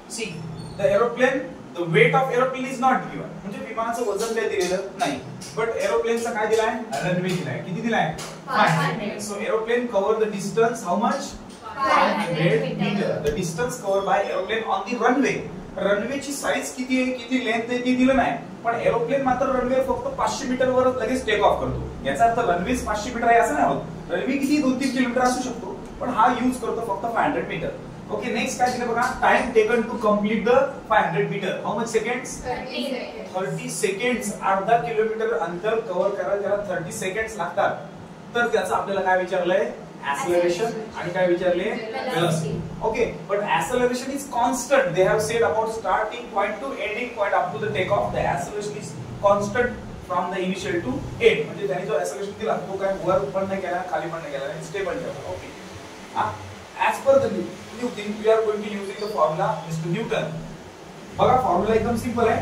See, the aeroplane, the weight of aeroplane is not given. म्हणजे विमानाचं वजन काय दिलेलं नाही. But aeroplaneचा काय दिलाय? रनवे दिलाय. किती दिलाय? 500. So aeroplane cover the distance how much? 500 meter. The distance covered by aeroplane on the runway. रनवेची साइज किती आहे, किती लेंथ आहे ते दिलं नाही. पण एरोप्लेन मात्र रनवे फक्त 500 मीटर वर लगेच टेक ऑफ करतो. याचा अर्थ रनवे 500 मीटर आहे असं नाही होत. रनवे किती 2-3 किलोमीटर असू शकतो, पण हा यूज करतो फक्त 500 मीटर. ओके, नेक्स्ट काय दिलं बघा, time taken to complete the 500 metre. How much seconds? 30 seconds. अर्धा किलोमीटर अंतर कव्हर करायला त्याला 30 सेकंड्स लागतात. तर त्याचं आपल्याला काय विचारलंय? Acceleration आणि काय विचारले? Velocity. Okay, but acceleration is constant. They have said about starting point to ending point up to the takeoff. The acceleration is constant from the initial to end. म्हणजे त्याने जो acceleration दिला तो काय वर पण नाही गेला, खाली पण नाही गेला, स्टेबल ठेवला. Okay. As per the new thing, we are going to using the formula Mr. Newton. बघा फॉर्म्युला एकदम सिंपल आहे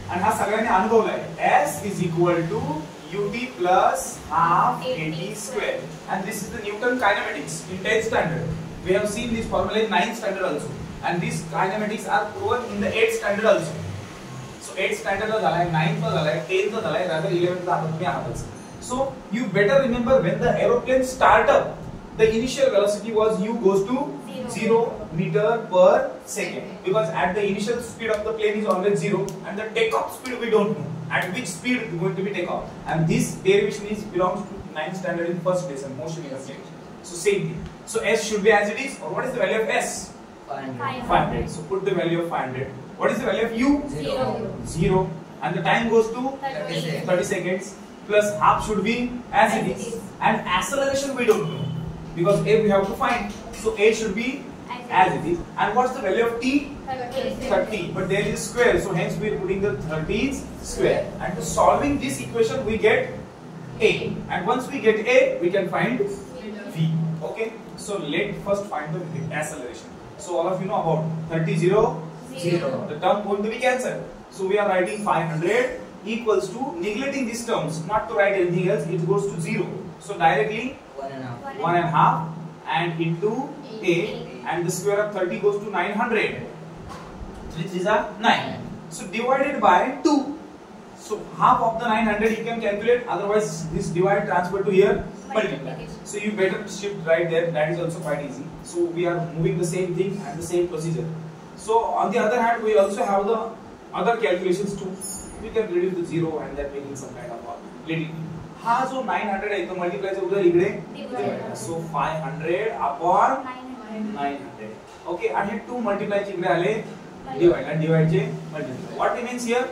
आणि हा सगळ्यांनी अनुभवलाय. S is equal to ut plus half at square, and this is the Newton kinematics in 10th standard. We have seen this formula in 9th standard also, and these kinematics are proven in the 8th standard also. So 8th standard ला झालाय, 9th ला झालाय, 10th ला झालाय, rather 11th ला तुम्ही आहातच. So you better remember when the aeroplane start up, the initial velocity was u goes to 0 meter per second, because at the initial speed of the plane is always 0, and the takeoff speed we don't know at which speed it is going to be takeoff, and this derivation is belongs to 9th standard in first lesson, motion in a plane. So same thing. So s should be as it is, or what is the value of s? 500. So put the value of 500. What is the value of u? 0. And the time goes to 30 seconds. Plus half should be as it is, and acceleration we don't know because a we have to find. So a should be as it is. And what's the value of t? 30. But there is square, so hence we are putting the 30 square. And to solving this equation we get a, and once we get a we can find v. Okay, so let first find the acceleration. So all of you know about 30 0 0. The term going to be cancelled, so we are writing 500 equals to, neglecting these terms, not to write anything else, it goes to 0. So directly 1.5 and into a, and the square of 30 goes to 900. 3 is 9. So divided by 2. So half of the 900 you can calculate, otherwise this divide transfer to here multiply. So you better shift right there, that is also quite easy. So we are moving the same thing and the same procedure. So on the other hand we also have the other calculations too. We can reduce the 0 and then making some kind of little. हा जो 900 आहे तो multiply चा उद्या इकडे divide. So 500 upon 900. Okay, आणि 2 multiply चे इकडे आले डिवाइड, आणि डिवाइड चे multiply. What means here?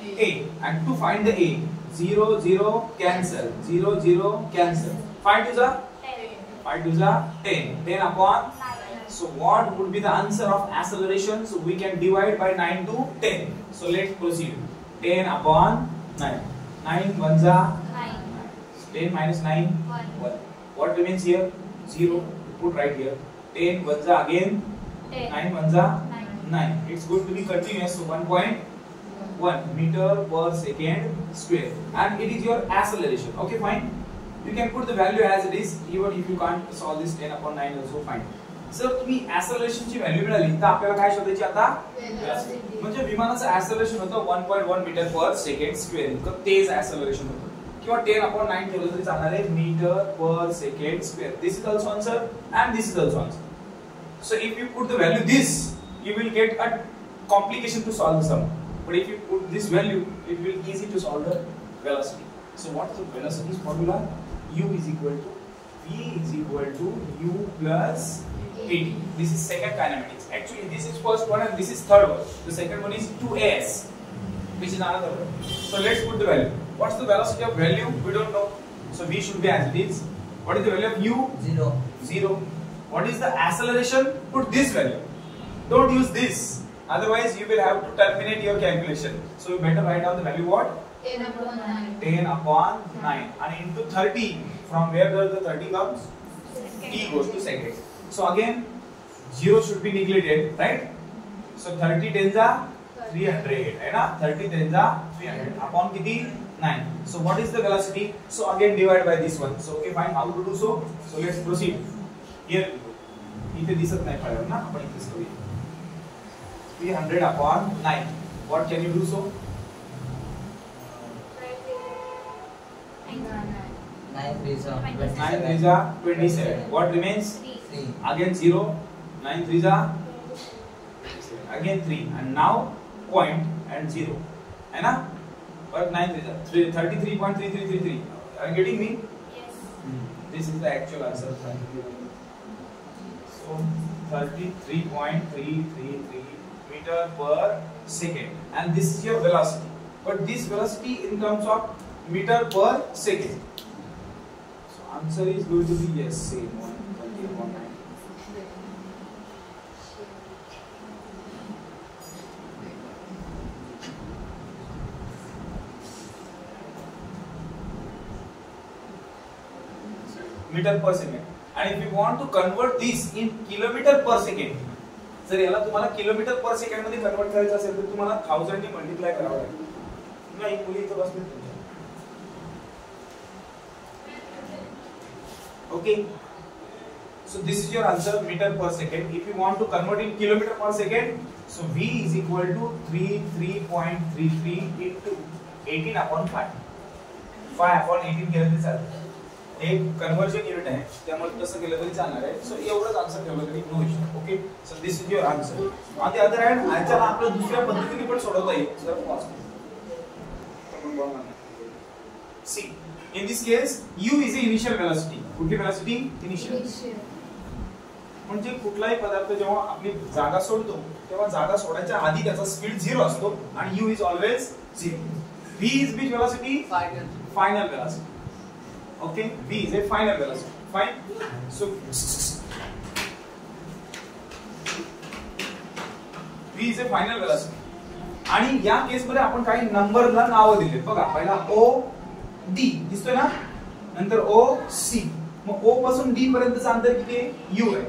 a, and to find the a, 0 0 cancel, 0 0 cancel, 5 2 is 10, 10 upon 9. So what would be the answer of acceleration? So we can divide by 9 to 10. So let's proceed. 10 upon 9. 9 ones are 10 minus 9 1. What remains here? 0. Put right here. 10 ones are again 9 ones are 9. It's going to be continuous. So 1.1 meter per second square, and it is your acceleration. Okay, fine. You can put the value as it is, even if you can't solve this 10 upon 9 also fine. जर तुम्ही acceleration ची value मिळाली तर आपल्याला काय शोधायची आता? velocity. म्हणजे विमानाचं acceleration होतं 1.1 मीटर पर सेकंड स्क्वेअर. इतकं तेज acceleration होतं. किंवा 10 upon 9 ठेवलं तरी चालणार आहे, metre per second square. This is also answer and this is also answer. So if you put the value this, you will get a complication to solve the sum. But if you put this value, it will be easy to solve the velocity. So what's the velocity's formula? U is equal to V is equal to U plus 80. This is second kinematics. Actually, this is first one and this is third one. The second one is 2as, which is another one. So let's put the value. What's the velocity of value? We don't know. So V should be as it is. What is the value of U? 0. 0. What is the acceleration? Put this value. Don't use this. Otherwise, you will have to terminate your calculation. So you better write down the value what? 10 upon 9. 10 upon 9. And into 30. From where does the 30 comes? T goes to second. So again 0 should be neglected, right? So 30 tens are 300, है ना? 30 tens are 300 upon किती? 9. So what is the velocity? So again divide by this one. So okay, fine. How to do so? So let's proceed. Here we go. इथे दिसत नाही पाहिजे ना, आपण इथेच करूया. 300 upon 9. What can you do so? 9 3s are 9 3s are 27. What remains? 3. Again 0. 9 3s are again 3. And now point and 0. है ना? But 9 3s are 33.3333. Are you getting me? Yes. This is the actual answer. So 33.333 meter per second, and this is your velocity. But this velocity in terms of meter per second. So answer is going to be yes, same one. 30.9. Meter per second. And if you want to convert this in kilometer per second, जर याला तुम्हाला kilometre पर second मध्ये convert करायचं असेल तर तुम्हाला 1000 ने multiply करावं लागेल. नाही मुली इथं बसले तुमच्या. Okay. So this is your answer, meter per second. If you want to convert in kilometer per second, so V is equal to 33.33 into 18 upon 5. 5 upon 18 केलं तरी चालेल. एक कन्वर्जन युनिट आहे त्यामुळे तसं केलं तरी चालणार आहे. सो एवढंच आन्सर ठेवलं तरी no issue. Okay, so this is your answer. On the other hand याच्याला आपल्याला दुसऱ्या पद्धतीने पण सोडवता येईल. जर पॉज सी in this case u is the initial velocity. कुठली वेलोसिटी? इनिशियल. म्हणजे कुठलाही पदार्थ जेव्हा आपली जागा सोडतो तेव्हा जागा सोडायच्या आधी त्याचा स्पीड 0 असतो आणि u is always 0. v is which velocity? Final velocity. Okay, v is a final velocity. Fine. So v is a final velocity. आणि या केस मध्ये आपण काही नंबरला नाव दिले. बघा पहिला o d दिसतोय ना, नंतर o c. मग o पासून d पर्यंतचं अंतर किती आहे? u आहे.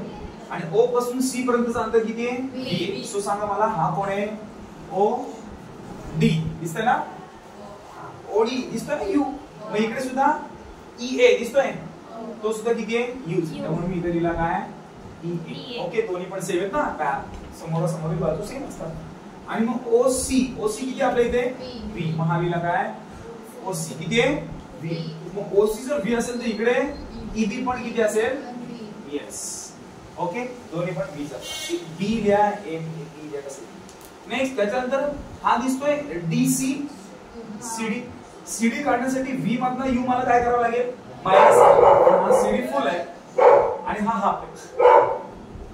आणि o पासून c पर्यंतचं अंतर किती आहे? v आहे. सो सांगा मला हा कोण आहे? o d दिसतोय ना, o d दिसतोय ना u. मग इकडे सुद्धा EA दिसतोय, तो सुद्धा किती आहे? U. त्यामुळे मी इथे लिहिला काय? EA. ओके, दोन्ही पण सेम आहेत ना, समोरासमोर बाजू सेम असतात. आणि मग OC किती आपल्या इथे? V. मग हा लिहिला काय? OC किती आहे? V. मग OC जर V असेल तर इकडे EB पण किती असेल? Yes. ओके, दोन्ही पण V असतात. B लिहा, A लिहा कसं. नेक्स्ट त्याच्यानंतर हा दिसतोय DC CD. CD काढण्यासाठी V मधनं U मला काय करावं लागेल? मायनस. हा CD फुल आहे आणि हा हाफ आहे,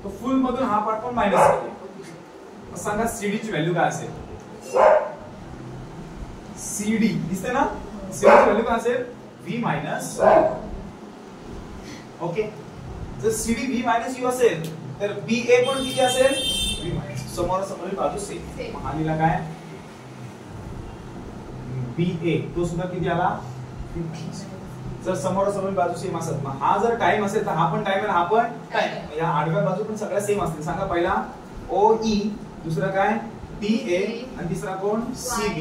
तो फुल मधून हा पार्ट पण मायनस आहे. सांगा CD ची व्हॅल्यू काय असेल? CD दिसते ना, CD ची व्हॅल्यू काय असेल? V minus. ओके, जर CD V मायनस U असेल तर BA पण किती असेल? V minus. समोरासमोर बाजू सेम. हा लिहिला काय? BA तो सुद्धा किती आला? जर समोरासमोर बाजू सेम असत, मग हा जर टाइम असेल तर हा पण टाइम आहे, हा पण टाइम. या आडव्या बाजू पण सगळ्या सेम असतील. सांगा पहिला OE, दुसरा काय? DA आणि तिसरा कोण? CB.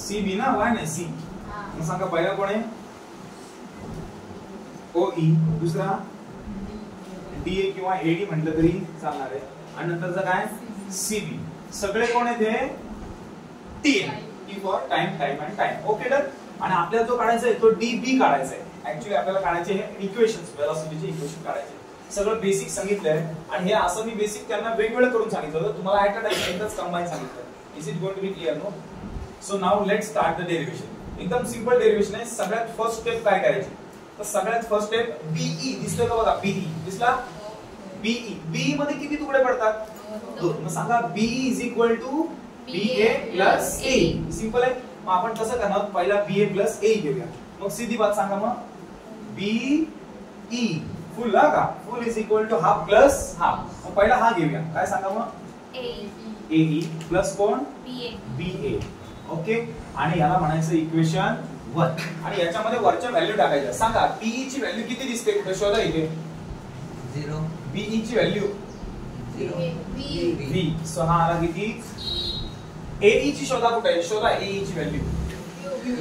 CB ना, Y नाही C. मग सांगा पहिला कोण आहे? OE, दुसरा DA किंवा AD म्हटलं तरी चालणार आहे. आणि नंतरचा काय? CB. सगळे कोण आहेत हे? TM for time and time. Okay done. आणि आपल्याला जो काढायचा आहे तो DB काढायचा आहे. ऍक्च्युअली आपल्याला काढायचे हे इक्वेशन्स, वेलोसिटीचे इक्वेशन काढायचे. सगळं बेसिक सांगितलंय आणि हे असं मी बेसिक त्यांना वेगवेगळं करून सांगितलं होतं. तुम्हाला ऍट अ टाइम एकदाच कंबाईन सांगितलं. Is it going to be clear? No. So now let's start the derivation. एकदम सिंपल डेरिव्हेशन आहे. सगळ्यात फर्स्ट स्टेप काय करायची? तर सगळ्यात फर्स्ट स्टेप BE दिसतोय का बघा? BE दिसला? BE. BE मध्ये किती तुकडे पडतात? 2. मग सांगा BE is equal to BA plus A. Simple आहे. मग आपण कसं करणार? पहिला BA प्लस A घेऊया. मग सीधी बात सांगा मग BE फुल ना का? Full is equal to half plus half. मग पहिला हा घेऊया. काय सांगा मग? AE प्लस कोण? BA. ओके, आणि याला म्हणायचं इक्वेशन 1. आणि याच्यामध्ये वरच्या व्हॅल्यू टाकायच्या. सांगा BE ची व्हॅल्यू किती दिसते? कुठे शोधा? इथे 0. BE ची व्हॅल्यू 0. V. सो हा आला किती? AE ची शोधा कुठे आहे? शोधा AE ची व्हॅल्यू.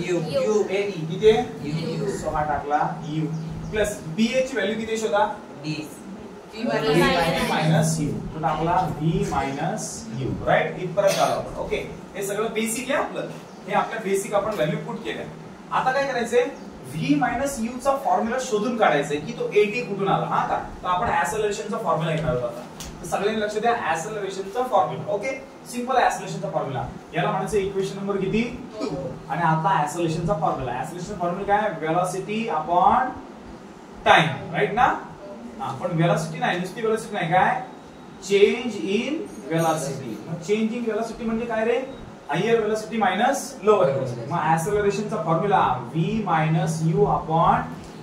U. AE किती आहे? U. सो हा टाकला U. प्लस BA ची व्हॅल्यू किती शोधा? D. Minus U. तो टाकला v मायनस यू. राईट, इथपर्यंत आलो आपण. ओके, हे सगळं बेसिक आहे आपलं. हे आपल्या बेसिक आपण व्हॅल्यू पुट केल्या. आता काय करायचंय, v मायनस यू चा फॉर्म्युला शोधून काढायचा आहे की तो at कुठून आला. हा का, तर आपण ऍक्सेलरेशनचा फॉर्म्युला घेणार आहोत आता. तर सगळ्यांनी लक्ष द्या, ऍक्सेलरेशनचा फॉर्म्युला. ओके, सिंपल ऍक्सेलरेशनचा फॉर्म्युला. याला म्हणायचं इक्वेशन नंबर किती 2. आणि आता ऍक्सेलरेशनचा फॉर्म्युला. ऍक्सेलरेशन फॉर्म्युला काय, वेलोसिटी अपॉन टाइम. राईट ना. पण वेलोसिटी नाही, नुसती वेलोसिटी नाही, काय चेंज इन वेलोसिटी. मग चेंज इन वेलोसिटी म्हणजे काय रे, higher velocity minus lower velocity. मग ऍक्सेलरेशनचा formula v minus u upon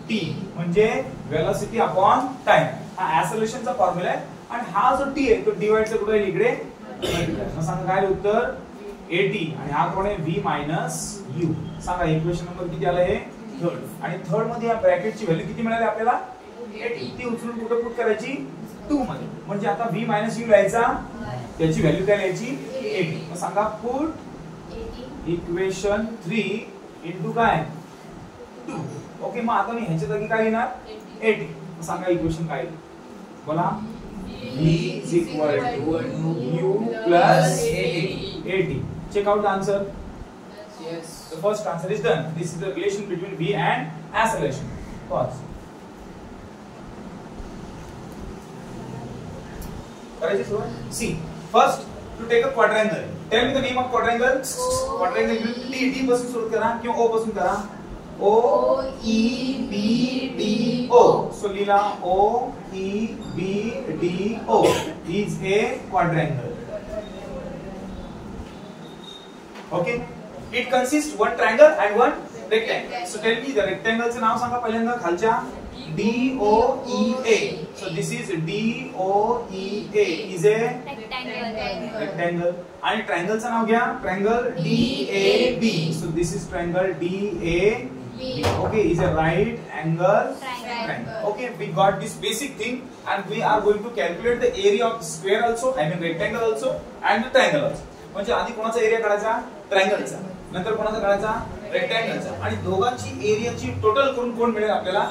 t म्हणजे वेलोसिटी अपॉन टाइम. हा ऍक्सेलरेशनचा फॉर्म्युला आहे. आणि हा जो t आहे तो डिवाइड चा कुठे इकडे. मग सांगा काय उत्तर at. आणि हा कोण आहे, v मायनस u. सांगा इक्वेशन नंबर किती आला, हे थर्ड. आणि थर्ड मध्ये या ब्रॅकेटची व्हॅल्यू किती मिळाली आपल्याला 80. ती उचलून कुठे पुट करायची 2 मध्ये. म्हणजे आता v मायनस u लिहायचा, त्याची व्हॅल्यू काय लिहायची 80. मग सांगा पुट इक्वेशन 3 इनटू काय 2. ओके, मग आता मी ह्याच्या जागी काय लिहिणार 80. मग सांगा इक्वेशन काय बोला, v is equal to u plus 80. Check out the answer. Yes. The first answer is done. This is the relation between v and acceleration. Pause. See, first to take a quadrangle. Tell me the name of quadrangle. Quadrangle T पासून सुरू करा किंवा O पासून करा. O E B D O. So लिहिला O E B D O is a quadrangle. Okay. It consists one triangle and one rectangle. So tell me the rectangle चे नाव सांगा पहिल्यांदा खालच्या. D O E A. So this is D O E A is a rectangle. आणि triangle चं नाव घ्या. Triangle D A B. So this is triangle D A B. Okay, is a right angle triangle. Okay, we got this basic thing and we are going to calculate the area of the square also, I mean rectangle also and the triangle also. म्हणजे आधी कोणाचा area काढायचा, ट्रायंगलचा, नंतर कोणाचा काढायचा, रेक्टँगलचा. आणि दोघांची एरियाची total करून कोण मिळेल आपल्याला,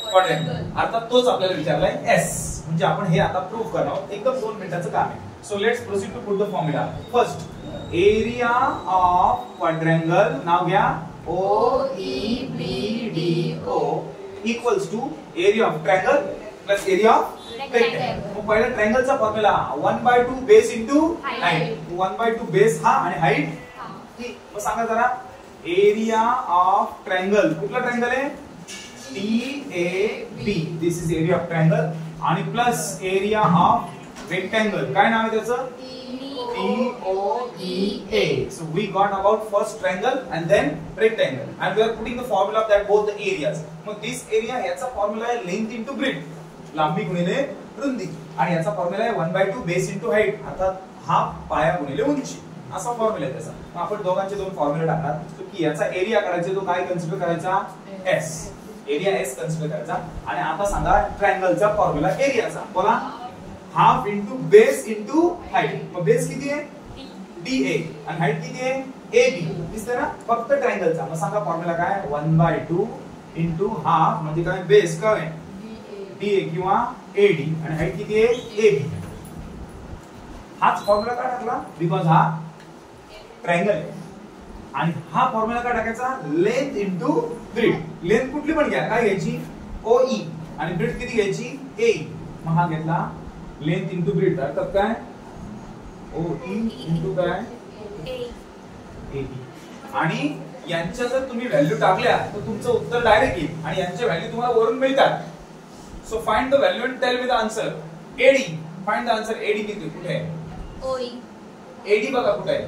क्वाड्रँगल. अर्थात तोच आपल्याला विचारलाय S. म्हणजे आपण हे आता प्रूव्ह करणार आहोत. एकदम 2 मिनिटाचं काम आहे. So let's proceed to put the formula. First area of quadrangle, नाव घ्या O E B D O equals to area of triangle plus area of rectangle. मग पहिला ट्रायंगलचा formula 1/2 base into height. 1/2 base हा आणि हाईट ही. मग सांगा जरा एरिया ऑफ ट्रायंगल. कुठला ट्रायंगल आहे, TAB. This is area of triangle. आणि प्लस एरिया ऑफ रेक्टँगल, काय नाव आहे त्याचं, TOEA. So we got about first triangle and then rectangle and we are putting the formula of that both the areas. मग this area याचा formula आहे length into breadth, लांबी गुणिले रुंदी. आणि याचा फॉर्म्युला आहे 1/2 बेस into height, अर्थात हा पाया गुणिले उंची. असा फॉर्म्युला आहे त्याचा. मग आपण दोघांचे 2 फॉर्म्युले टाकणार. तो की याचा एरिया काढायचा, तो काय कन्सिडर करायचा, S. एरिया S कन्सिडर करायचा. आणि आता सांगा ट्रायंगलचा फॉर्म्युला एरियाचा. बोला half into base into height. मग बेस किती आहे, DA. आणि हाईट किती आहे, AB. दिसतंय ना, फक्त ट्रायंगलचा. मग सांगा फॉर्म्युला काय, 1/2 इंटू हाफ म्हणजे काय, बेस काय DA किंवा AD. आणि हाईट किती आहे, AB. हाच फॉर्म्युला का टाकला, बिकॉज हा ट्रायंगल आहे. आणि हा फॉर्म्युला का टाकायचा, लेंथ इंटू ब्रेथ. लेंथ कुठली पण घ्या, काय घ्यायची, OE. आणि ब्रेथ किती घ्यायची, AE. मग हा घेतला लेंथ इंटू ब्रेथ, अर्थात काय OE इंटू काय AE. आणि यांच्या जर तुम्ही व्हॅल्यू टाकल्या तर तुमचं उत्तर डायरेक्ट येईल. आणि यांच्या व्हॅल्यू तुम्हाला वरून मिळतात. So find the value and tell me the answer. AD, find the answer. AD किती, कुठे आहे, OE. AD बघा कुठे आहे,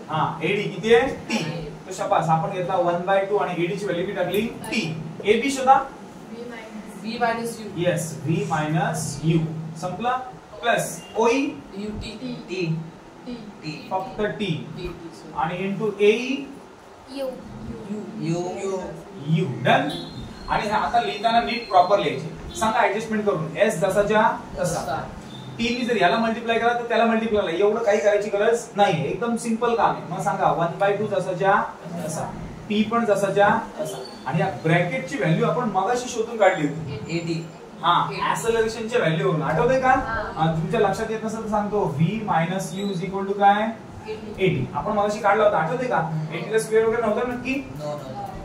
हा AD किती आहे, T. तो शाबास, आपण घेतला 1/2 आणि AD ची व्हॅल्यू किती टाकली, T. AB शोधा, V minus U. Yes, V minus U. संपला. Plus OE T. फक्त T. आणि इंटू AE U. डन. आणि आता लिहिताना नीट प्रॉपर लिहायचे. सांगा ऍडजस्टमेंट करून. S जसाच्या तसा. T नी जर याला मल्टिप्लाय करा तर त्याला मल्टिप्लाय करा. एवढं काही करायची गरज नाही. एकदम सिंपल काम आहे. मग सांगा 1/2 जसाच्या तसा. टी पण जसाच्या तसा. आणि या ब्रॅकेटची व्हॅल्यू आपण मगाशी शोधून काढली होती. 80. हा ऍक्सेलरेशनच्या व्हॅल्यू वरून आठवतंय का? तुमच्या लक्षात येत नसेल तर सांगतो v minus u is equal to काय 80. आपण मगाशी काढला होता आठवतंय का? 80 ला स्क्वेअर वगैरे नव्हता नक्की.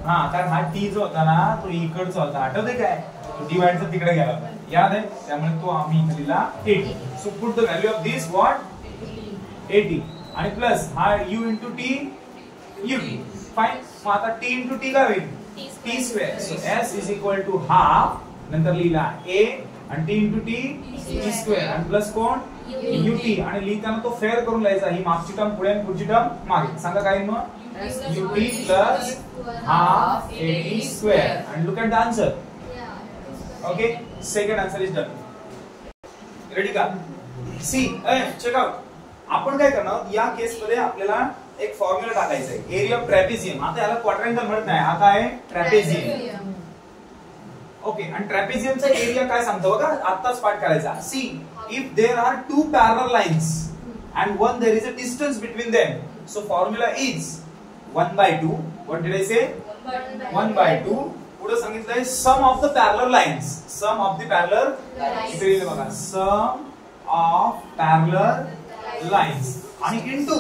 हा कारण हा टी जो होता ना तो इकडचा होता आठवतंय काय? डिवाइडचा तिकडे गेला होता याद आहे. त्यामुळे तो आम्ही इथे लिहिला 80. So put the value of this what 80 आणि प्लस हा u into t ut. Fine. मग आता t इंटू टी काय होईल t square. So s is equal to half नंतर लिहिला a आणि t into t t square आणि प्लस कोण ut आणि लिहिताना तो फेअर करून लिहायचा. ही मागची टर्म पुढे आणि पुढची टर्म मागे. सांगा काय मग ut प्लस हाफ 80 स्क्वेअर आणि look at the answer. Okay second answer is done. Ready का? See check out. आपण काय करणार या केस मध्ये आपल्याला एक फॉर्म्युला टाकायचा आहे एरिया ऑफ ट्रॅपेझियम. आता याला क्वाड्रँगल म्हणत नाही आता आहे ट्रॅपेझियम. ओके आणि ट्रॅपेझियमचा एरिया काय सांगतो बघा आत्ताच पाठ करायचा. See if there are two parallel lines and one there is a distance between them, so formula is 1/2. what did I say? 1/2. पुढे सांगितलंय sum of the parallel lines. sum of the parallel इथे लिहिलं बघा sum of parallel lines आणि into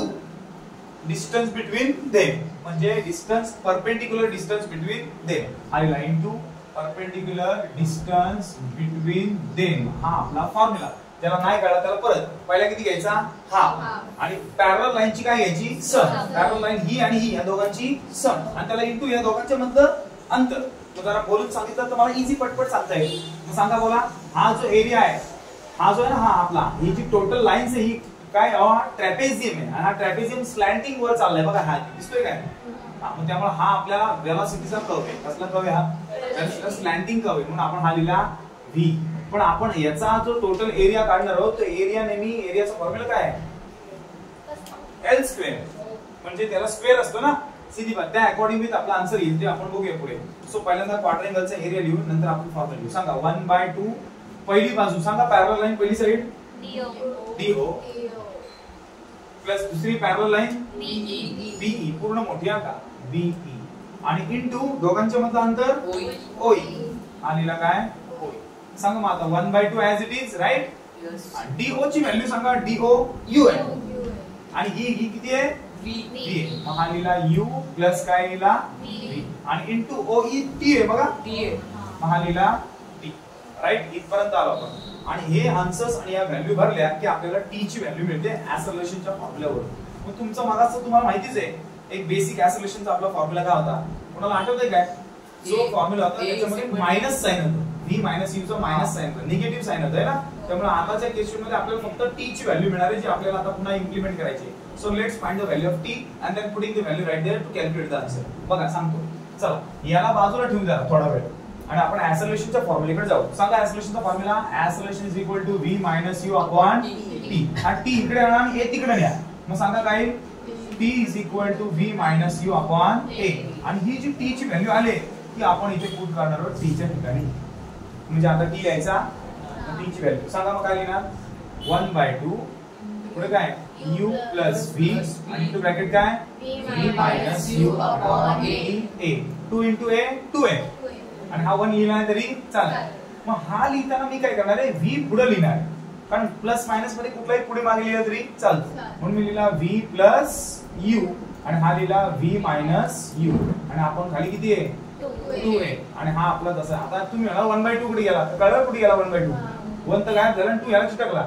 distance between them म्हणजे distance perpendicular distance between them. आणि line into perpendicular distance between them हा आपला फॉर्म्युला. ज्याला नाही कळला त्याला परत पहिला किती घ्यायचा हाफ आणि पॅरलल लाईनची काय घ्यायची सम. पॅरलल लाईन ही आणि ही या दोघांची सम आणि त्याला इंटू या दोघांच्या मधलं अंतर. तो जरा बोलून सांगितलं तर मला इझी पटपट सांगता येईल. मग सांगा बोला हा जो एरिया आहे हा जो आहे ना हा आपला ही जी टोटल लाईन्स आहे ही काय ट्रॅपेझियम आहे आणि हा ट्रॅपेझियम स्लॅन्टिंग वर चाललाय बघा हा दिसतोय काय. मग त्यामुळे हा आपल्या वेलॉसिटीचा कर्व आहे. कसला कर्व आहे हा स्लॅन्टिंग कर्व आहे म्हणून आपण हा लिहिला v. पण आपण याचा जो टोटल एरिया काढणार आहोत तो एरिया नेहमी एरियाचा फॉर्म्युला काय आहे L स्क्वेअर म्हणजे त्याला स्क्वेअर असतो ना सीधी बात. त्या अकॉर्डिंग विथ आपला आन्सर येईल ते आपण बघूया पुढे. सो पहिल्यांदा क्वाड्रँगलचा एरिया लिहून नंतर आपण फॉर्म्युला लिहू. सांगा 1/2 पहिली बाजू सांगा पॅरलल लाईन पहिली साइड DO प्लस दुसरी पॅरलल लाईन BE पूर्ण मोठी का BE आणि इनटू दोघांच्या मधलं अंतर OE आलेला काय सांगा मग आता 1/2 ऍज इट इज राइट. आणि DO ची व्हॅल्यू सांगा DO U आहे आणि ही किती आहे V. मग हा लिहिला U प्लस काय लिहिला V आणि इनटू OE T आहे बघा मग हा लिहिला T राइट. इथपर्यंत आलो आपण आणि हे आन्सर्स आणि या व्हॅल्यू भरल्या की आपल्याला T ची व्हॅल्यू मिळते ऍक्सेलरेशनच्या फॉर्म्युल्यावर. मग तुमचं मागाचं तुम्हाला माहितीच आहे एक बेसिक ऍक्सेलरेशनचा आपला फॉर्म्युला काय होता कोणाला आठवतंय काय? जो फॉर्म्युला होता त्याच्यामध्ये मायनस साइन होतं. v मायनस u चा मायनस साइन होता निगेटिव्ह साइन होता है ना. त्यामुळे आताच्या केसमध्ये आपल्याला फक्त t ची व्हॅल्यू मिळणार आहे जी आपल्याला आता पुन्हा इम्प्लिमेंट करायची आहे. So let's find the value of t and then putting the value right there to calculate the answer. बघा सांगतो चला याला बाजूला ठेवून द्या थोडा वेळ आणि आपण ऍक्सेलरेशनच्या फॉर्म्युलेकडे जाऊ. सांगा ऍक्सेलरेशनचा formula acceleration is equal to v minus u upon t. हा t इकडे आणा आणि a तिकडे न्या. मग सांगा काय t is equal to v minus u upon a आणि ही जी t ची व्हॅल्यू आले ती आपण इथे पुट करणार आहोत t च्या ठिकाणी. म्हणजे आता t लिहायचा t ची व्हॅल्यू सांगा मग काय लिहिणार 1/2 पुढे काय u प्लस v आणि इनटू ब्रॅकेट काय v minus u upon a 2 into a 2a आणि हा 1 लिहिला तरी चालेल. मग हा लिहिताना मी काय करणार आहे v पुढे लिहिणार कारण प्लस मायनस मध्ये कुठलाही पुढे मागे लिहिला तरी चालतो म्हणून मी लिहिला v प्लस u आणि हा लिहिला v मायनस u आणि आपण खाली किती आहे 2 आहे आणि हा आपला तसा. आता तुम्ही मला 1/2 कुठे गेला कळलं कुठे गेला 1/2 1 तर गायब झाला 2 याला चिटकला.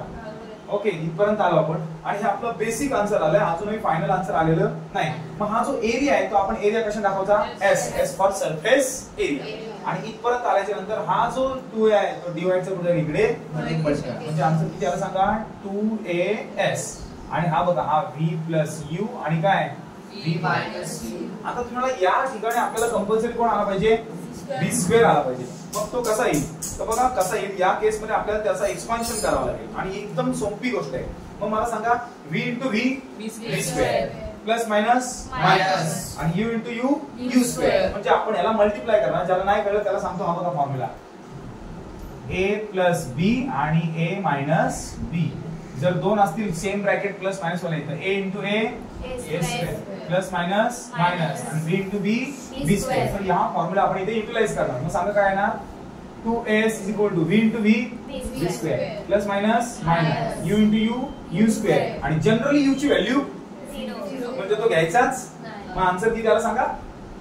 ओके इथपर्यंत आलो आपण आणि हे आपलं बेसिक आन्सर आलंय. अजूनही फायनल आन्सर आलेलं नाही. मग हा जो एरिया आहे तो आपण एरिया कशा दाखवता S फॉर सरफेस एरिया आणि इथपर्यंत आल्याच्या नंतर हा जो 2 आहे तो डिवाइडचा कुठे इकडे म्हणजे आन्सर किती आला सांगा 2as आणि हा बघा हा v प्लस u आणि काय v मायनस u. आता तुम्हाला या ठिकाणी आपल्याला कंपल्सरी कोण आला पाहिजे v स्क्वेअर आला पाहिजे. मग तो कसा येईल तर बघा कसा येईल या केस मध्ये आपल्याला त्याचा एक्सपान्शन करावं लागेल आणि एकदम सोपी गोष्ट आहे. मग मला सांगा v into v square plus minus minus आणि u इंटू u स्क्वेअर म्हणजे आपण याला मल्टिप्लाय करणार. ज्याला नाही कळलं त्याला सांगतो हा बघा फॉर्म्युला a प्लस b आणि a मायनस b जर दोन असतील सेम ब्रॅकेट प्लस मायनस वाला येतं a into a square plus minus minus आणि b into b b square. तर हा फॉर्म्युला आपण इथे युटिलाइज करणार. मग सांगा काय ना 2as is equal to v into v b square plus minus minus u into u square आणि जनरली u ची व्हॅल्यू 0. म्हणजे तो घ्यायचाच. मग आन्सर किती आला सांगा.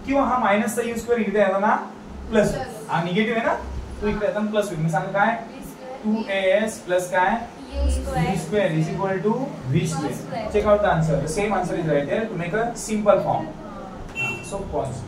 किंवा हा मायनसचा u स्क्वेअर इकडे येतो ना प्लस हा निगेटिव्ह आहे ना तो इकडे येतो प्लस होईल. मग सांगा काय 2as प्लस काय U square. v square is equal to v square. Check out the answer. The same answer is right there to make a simple form. So pause.